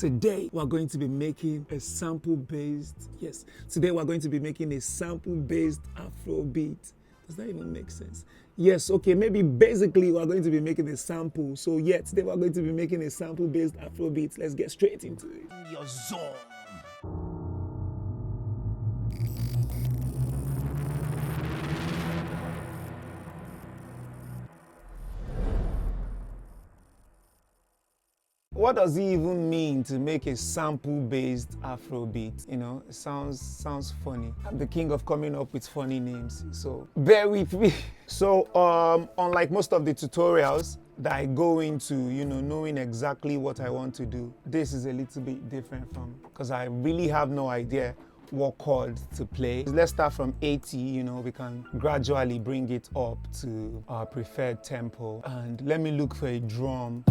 Today we're going to be making a sample-based, today we're going to be making a sample-based Afrobeat. Does that even make sense? Yes, okay, maybe basically we're going to be making a sample. So yeah, today we're going to be making a sample-based Afrobeat. Let's get straight into it. Your zone. What does it even mean to make a sample-based Afrobeat? You know, it sounds funny. I'm the king of coming up with funny names, so bear with me. So, unlike most of the tutorials that I go into, knowing exactly what I want to do, this is a little bit different from, because I really have no idea what chords to play. Let's start from 80, we can gradually bring it up to our preferred tempo. And let me look for a drum.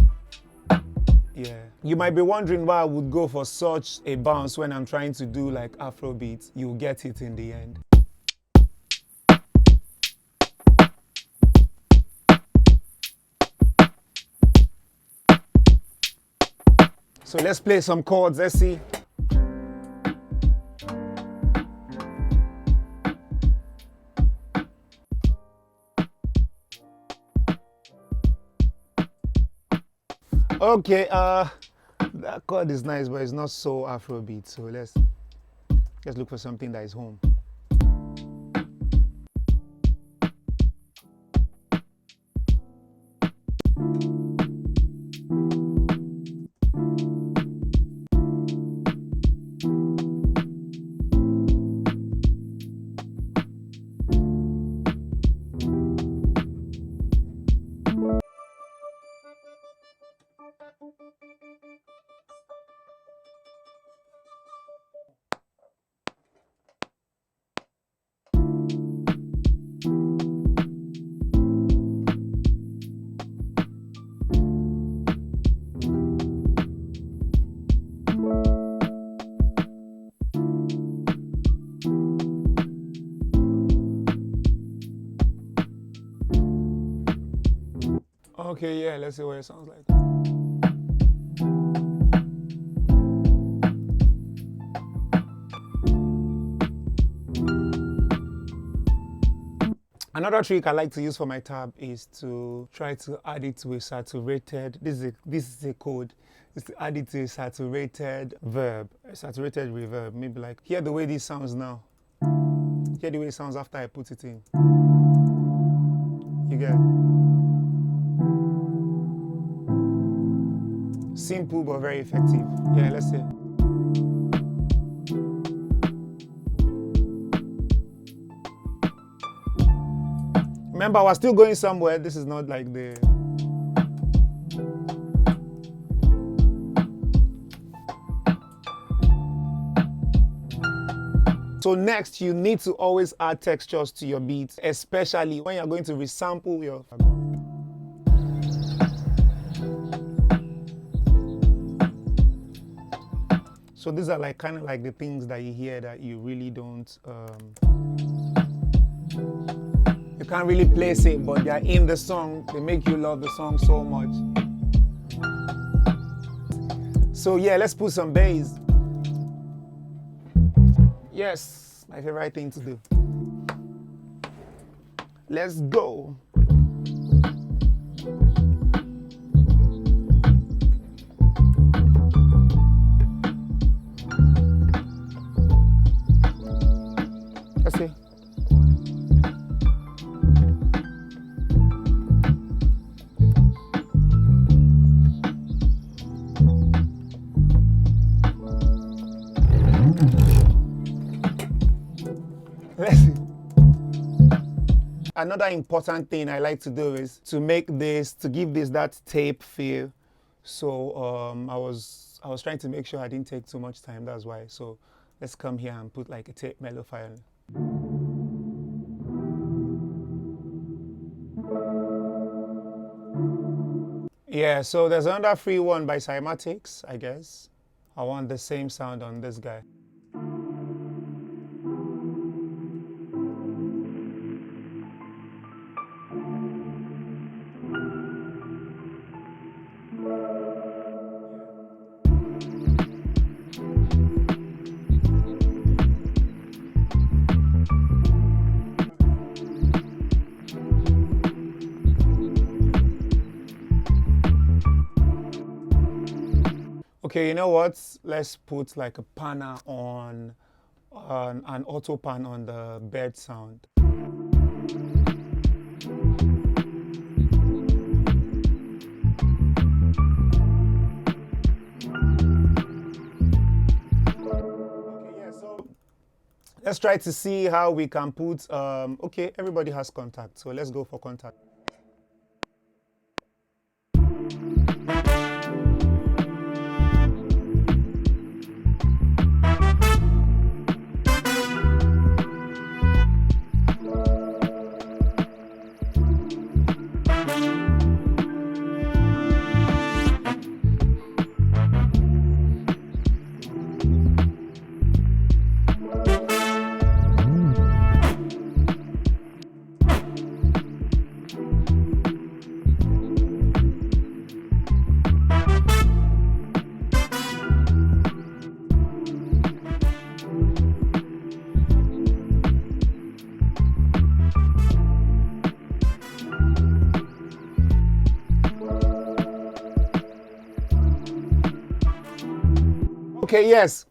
Yeah. You might be wondering why I would go for such a bounce when I'm trying to do like Afrobeat. You'll get it in the end. So let's play some chords, let's see. Okay, that chord is nice, but it's not so Afrobeat. So let's look for something that is home. Okay, yeah, let's see what it sounds like. Another trick I like to use for my tab is to try to add it to a saturated, this is a code, is to add it to a saturated verb, a saturated reverb. Maybe like, hear the way this sounds now. Hear the way it sounds after I put it in. You get it? Simple but very effective. Yeah, let's see. Remember, we're still going somewhere. This is not like the... So next, you need to always add textures to your beats, especially when you're going to resample your... So these are like kind of like the things that you hear that you really don't... you can't really place it, but they're in the song. They make you love the song so much. So yeah, let's put some bass. Yes, my favorite thing to do. Let's go. Let's see. Another important thing I like to do is to give this that tape feel. So I was trying to make sure I didn't take too much time, that's why. So let's come here and put like a tape mellow file. Yeah, so there's another free one by Cymatics, I guess. I want the same sound on this guy. Okay, you know what? Let's put like a panner on an auto pan on the bed sound. Let's try to see how we can put, okay, everybody has contact, so let's go for contact. Okay, yes.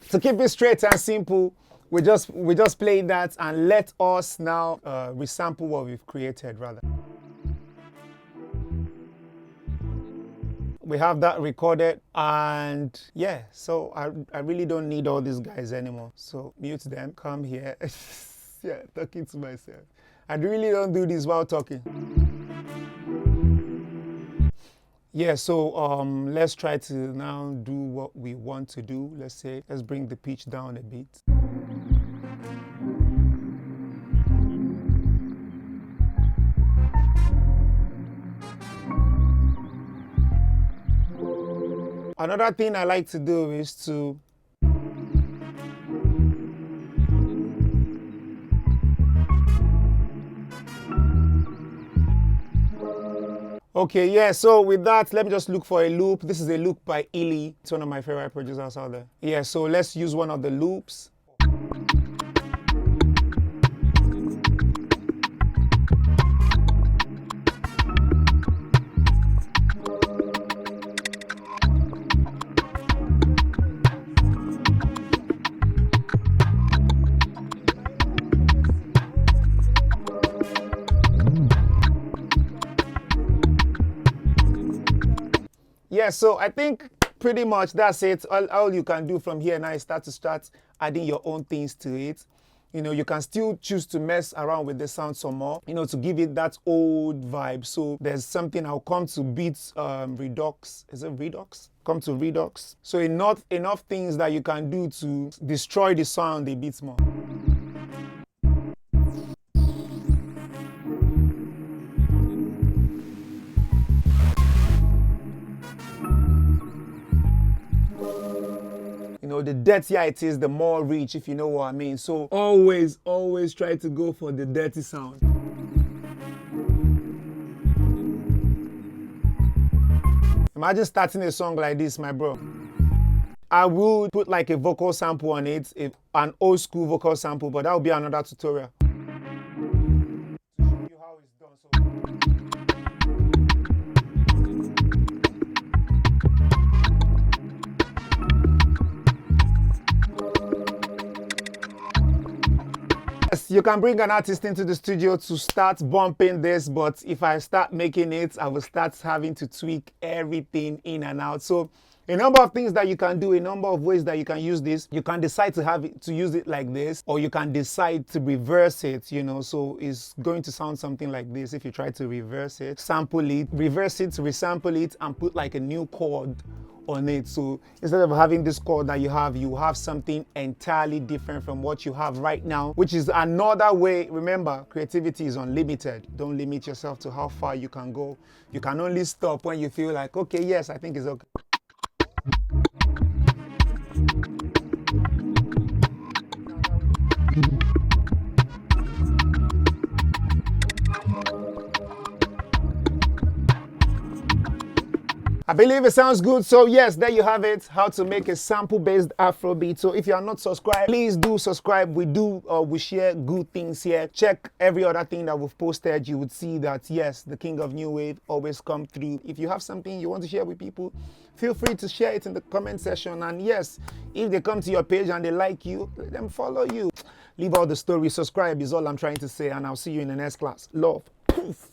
To keep it straight and simple, we just played that, and let us now resample what we've created rather. We have that recorded, and yeah, so I really don't need all these guys anymore. So mute them, come here. Yeah, talking to myself. I really don't do this while talking. Yeah, so let's try to now do what we want to do. Let's bring the pitch down a bit. Another thing I like to do is to okay, yeah, so with that, let me just look for a loop. This is a loop by Illy. It's one of my favorite producers out there. Yeah, so let's use one of the loops. Yeah, so I think pretty much that's it. All you can do from here now is start adding your own things to it. You know, you can still choose to mess around with the sound some more, you know, to give it that old vibe. So there's something, I'll come to beats redux. Is it redux? Come to redux. So enough things that you can do to destroy the sound a bit more. The dirtier it is, the more rich, if you know what I mean. So always try to go for the dirty sound. Imagine starting a song like this, my bro. I will put like a vocal sample on it, an old school vocal sample, but that will be another tutorial. To show you how it's done. Yes, you can bring an artist into the studio to start bumping this, but if I start making it, I will start having to tweak everything in and out. So a number of things that you can do, a number of ways that you can use this. You can decide to use it like this, or you can decide to reverse it, you know, so it's going to sound something like this if you try to reverse it, sample it, reverse it, resample it, and put like a new chord on it. So instead of having this chord that you have something entirely different from what you have right now, which is another way. Remember, creativity is unlimited. Don't limit yourself to how far you can go. You can only stop when you feel like, okay, yes, I think it's okay. believe it sounds good. So yes, there you have it, how to make a sample-based Afrobeat. So if you are not subscribed, please do subscribe. We share good things here. Check every other thing that we've posted. You would see that yes, the king of new wave always come through. If you have something you want to share with people, feel free to share it in the comment section. And yes, if they come to your page and they like you, let them follow you. Leave all the stories. Subscribe is all I'm trying to say, and I'll see you in the next class. Love. Poof.